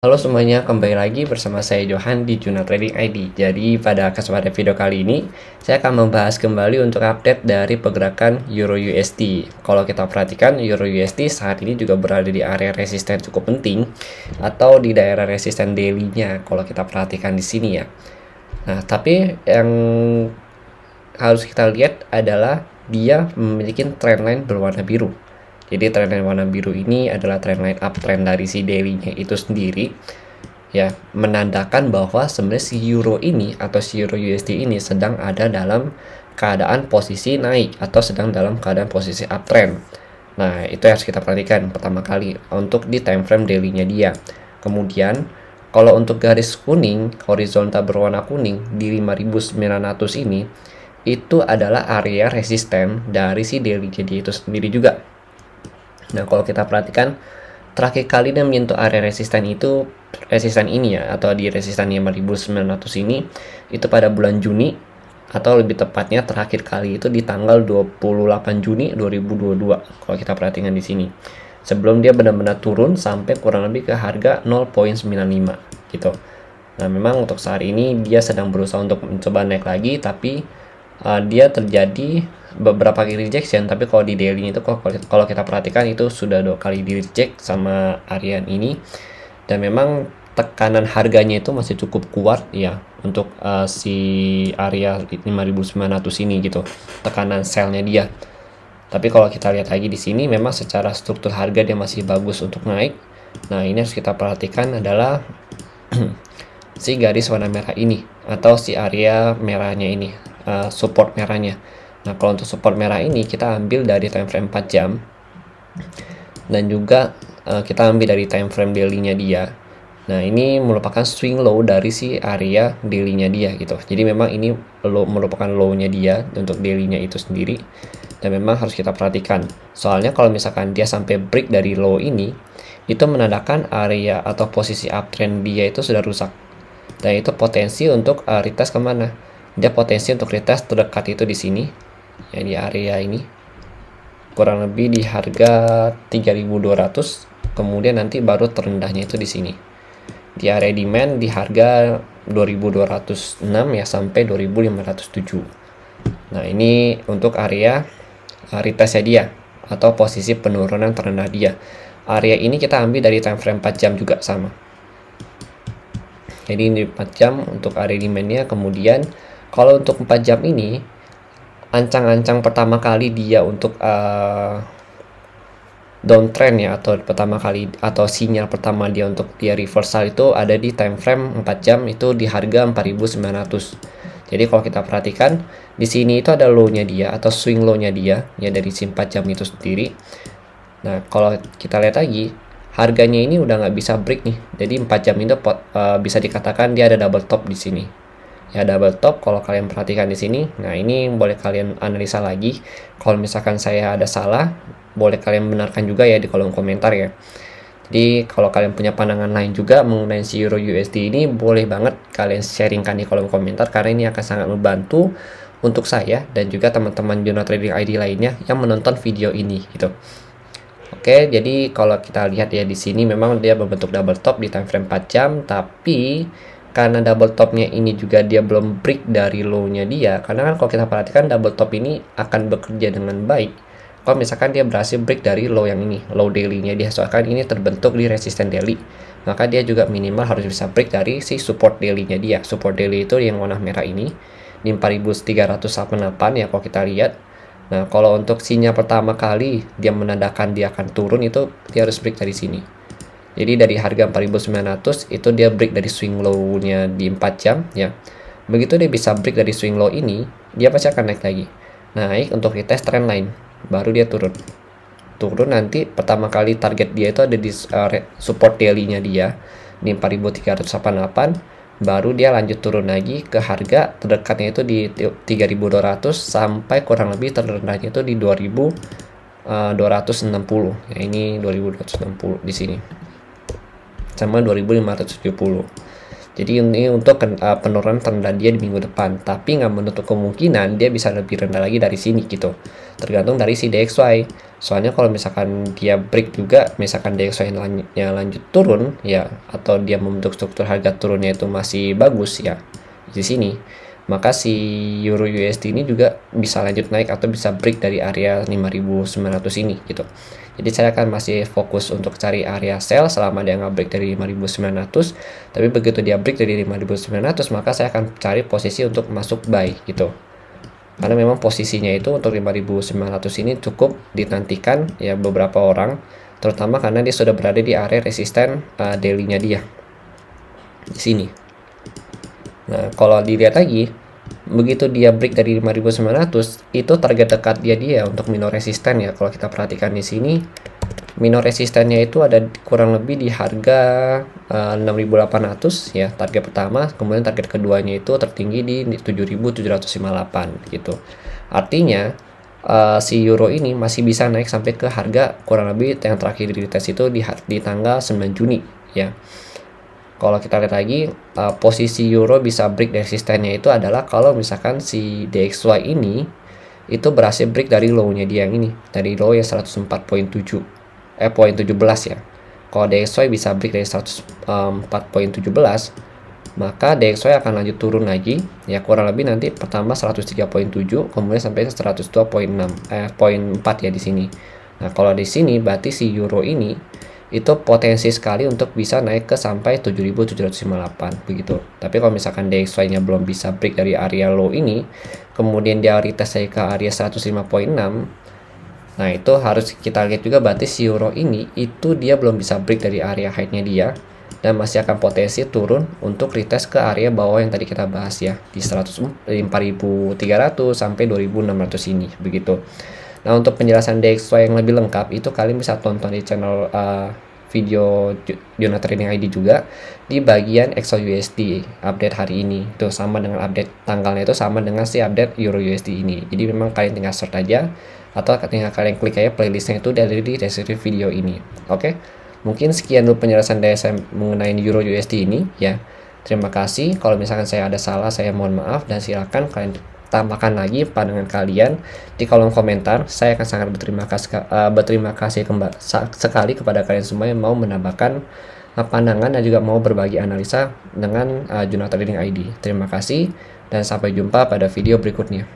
Halo semuanya, kembali lagi bersama saya Johan di Juna Trading ID. Jadi pada kesempatan video kali ini, saya akan membahas kembali untuk update dari pergerakan Euro USD. Kalau kita perhatikan, Euro USD saat ini juga berada di area resisten cukup penting atau di daerah resisten daily-nya kalau kita perhatikan di sini ya. Nah, tapi yang harus kita lihat adalah dia memiliki trendline berwarna biru. Jadi trendline warna biru ini adalah trendline uptrend dari si daily-nya itu sendiri, ya, menandakan bahwa sebenarnya si euro ini atau si euro USD ini sedang ada dalam keadaan posisi naik atau sedang dalam keadaan posisi uptrend. Nah, itu harus kita perhatikan pertama kali untuk di time frame daily-nya dia. Kemudian kalau untuk garis kuning, horizontal berwarna kuning di 5.900 ini, itu adalah area resisten dari si daily-nya dia itu sendiri juga. Nah, kalau kita perhatikan terakhir kali dia menyentuh area resisten itu resisten ini ya, atau di resisten 5.900 ini itu pada bulan Juni, atau lebih tepatnya terakhir kali itu di tanggal 28 Juni 2022 kalau kita perhatikan di sini. Sebelum dia benar-benar turun sampai kurang lebih ke harga 0.95 gitu. Nah, memang untuk saat ini dia sedang berusaha untuk mencoba naik lagi, tapi dia terjadi beberapa kali rejection. Tapi kalau di daily itu kalau kita perhatikan itu sudah 2 kali di reject sama area ini, dan memang tekanan harganya itu masih cukup kuat ya untuk si area 5.900 ini gitu, tekanan sell-nya dia. Tapi kalau kita lihat lagi di sini memang secara struktur harga dia masih bagus untuk naik. Nah, ini harus kita perhatikan adalah si garis warna merah ini atau si area merahnya ini, support merahnya. Nah, kalau untuk support merah ini kita ambil dari time frame 4 jam dan juga kita ambil dari time frame daily-nya dia. Nah, ini merupakan swing low dari si area daily-nya dia gitu. Jadi memang ini merupakan low-nya dia untuk daily-nya itu sendiri, dan memang harus kita perhatikan. Soalnya kalau misalkan dia sampai break dari low ini, itu menandakan area atau posisi uptrend dia itu sudah rusak. Dan itu potensi untuk retest kemana? Dia potensi untuk retest terdekat itu di sini, ya, di area ini, kurang lebih di harga 3.200. Kemudian nanti baru terendahnya itu di sini, di area demand di harga 2.206 ya sampai 2.507. Nah, ini untuk area retestnya dia atau posisi penurunan terendah dia. Area ini kita ambil dari time frame 4 jam juga sama. Jadi ini 4 jam untuk area demandnya. Kemudian kalau untuk 4 jam ini, ancang-ancang pertama kali dia untuk downtrend ya, atau pertama kali atau sinyal pertama dia untuk dia reversal itu ada di time frame 4 jam itu di harga 4.900. Jadi kalau kita perhatikan di sini itu ada low-nya dia atau swing low-nya dia ya dari si 4 jam itu sendiri. Nah, kalau kita lihat lagi harganya ini udah nggak bisa break nih. Jadi 4 jam itu bisa dikatakan dia ada double top di sini. Ya, double top kalau kalian perhatikan di sini. Nah, ini boleh kalian analisa lagi. Kalau misalkan saya ada salah, boleh kalian benarkan juga ya di kolom komentar ya. Jadi kalau kalian punya pandangan lain juga mengenai si Euro USD ini, boleh banget kalian sharingkan di kolom komentar, karena ini akan sangat membantu untuk saya dan juga teman-teman Juna Trading ID lainnya yang menonton video ini gitu. Oke, jadi kalau kita lihat ya di sini memang dia membentuk double top di time frame 4 jam, tapi karena double topnya ini juga dia belum break dari low-nya dia. Karena kan kalau kita perhatikan double top ini akan bekerja dengan baik kalau misalkan dia berhasil break dari low yang ini, low daily-nya dia. Soalnya ini terbentuk di resisten daily, maka dia juga minimal harus bisa break dari si support daily-nya dia. Support daily itu yang warna merah ini di 4.308 ya kalau kita lihat. Nah, kalau untuk sinyal pertama kali dia menandakan dia akan turun itu dia harus break dari sini. Jadi dari harga 4.900 itu dia break dari swing low-nya di 4 jam ya. Begitu dia bisa break dari swing low ini, dia pasti akan naik lagi. Naik untuk retest trend line, baru dia turun. Turun nanti pertama kali target dia itu ada di support daily-nya dia di 4.388. Baru dia lanjut turun lagi ke harga terdekatnya itu di 3.200 sampai kurang lebih terendahnya itu di 2.260. Ya, ini 2.260 di sini sama 2.570. Jadi ini untuk penurunan terendah dia di minggu depan, tapi nggak menutup kemungkinan dia bisa lebih rendah lagi dari sini gitu, tergantung dari si DXY. Soalnya kalau misalkan dia break juga, misalkan DXY-nya lanjut turun ya, atau dia membentuk struktur harga turunnya itu masih bagus ya di sini, maka si Euro USD ini juga bisa lanjut naik atau bisa break dari area 5.900 ini gitu. Jadi saya akan masih fokus untuk cari area sell selama dia nggak break dari 5.900. Tapi begitu dia break dari 5.900, maka saya akan cari posisi untuk masuk buy gitu. Karena memang posisinya itu untuk 5.900 ini cukup dinantikan ya beberapa orang, terutama karena dia sudah berada di area resisten daily-nya dia di sini. Nah, kalau dilihat lagi, begitu dia break dari 5.900, itu target dekat dia untuk minor resisten ya. Kalau kita perhatikan di sini, minor resistennya itu ada kurang lebih di harga 6.800 ya, target pertama. Kemudian target keduanya itu tertinggi di 7.758 gitu. Artinya si euro ini masih bisa naik sampai ke harga kurang lebih yang terakhir di tes itu di tanggal 9 Juni ya. Kalau kita lihat lagi, posisi euro bisa break resistennya itu adalah kalau misalkan si DXY ini itu berhasil break dari low-nya dia yang ini, dari low yang 104.17 ya. Kalau DXY bisa break dari 104.17, maka DXY akan lanjut turun lagi ya, kurang lebih nanti pertama 103.7, kemudian sampai 102.4 ya di sini. Nah, kalau di sini berarti si euro ini itu potensi sekali untuk bisa naik ke sampai 7.758 begitu. Tapi kalau misalkan DXY-nya belum bisa break dari area low ini, kemudian dia retest ke area 105.6, nah itu harus kita lihat juga berarti si euro ini itu dia belum bisa break dari area high-nya dia, dan masih akan potensi turun untuk retest ke area bawah yang tadi kita bahas ya, di 4.300 sampai 2.600 ini begitu. Nah, untuk penjelasan DXY yang lebih lengkap itu kalian bisa tonton di channel video Juna Trading ID juga, di bagian XAUUSD update hari ini. Itu sama dengan update tanggalnya, itu sama dengan si update Euro USD ini. Jadi memang kalian tinggal search aja, atau tinggal kalian klik aja playlistnya itu dari di deskripsi video ini. Oke, mungkin sekian dulu penjelasan dari saya mengenai Euro USD ini ya. Terima kasih. Kalau misalkan saya ada salah, saya mohon maaf, dan silakan kalian tambahkan lagi pandangan kalian di kolom komentar. Saya akan sangat berterima kasih sekali kepada kalian semua yang mau menambahkan pandangan dan juga mau berbagi analisa dengan Juna Trading ID. Terima kasih dan sampai jumpa pada video berikutnya.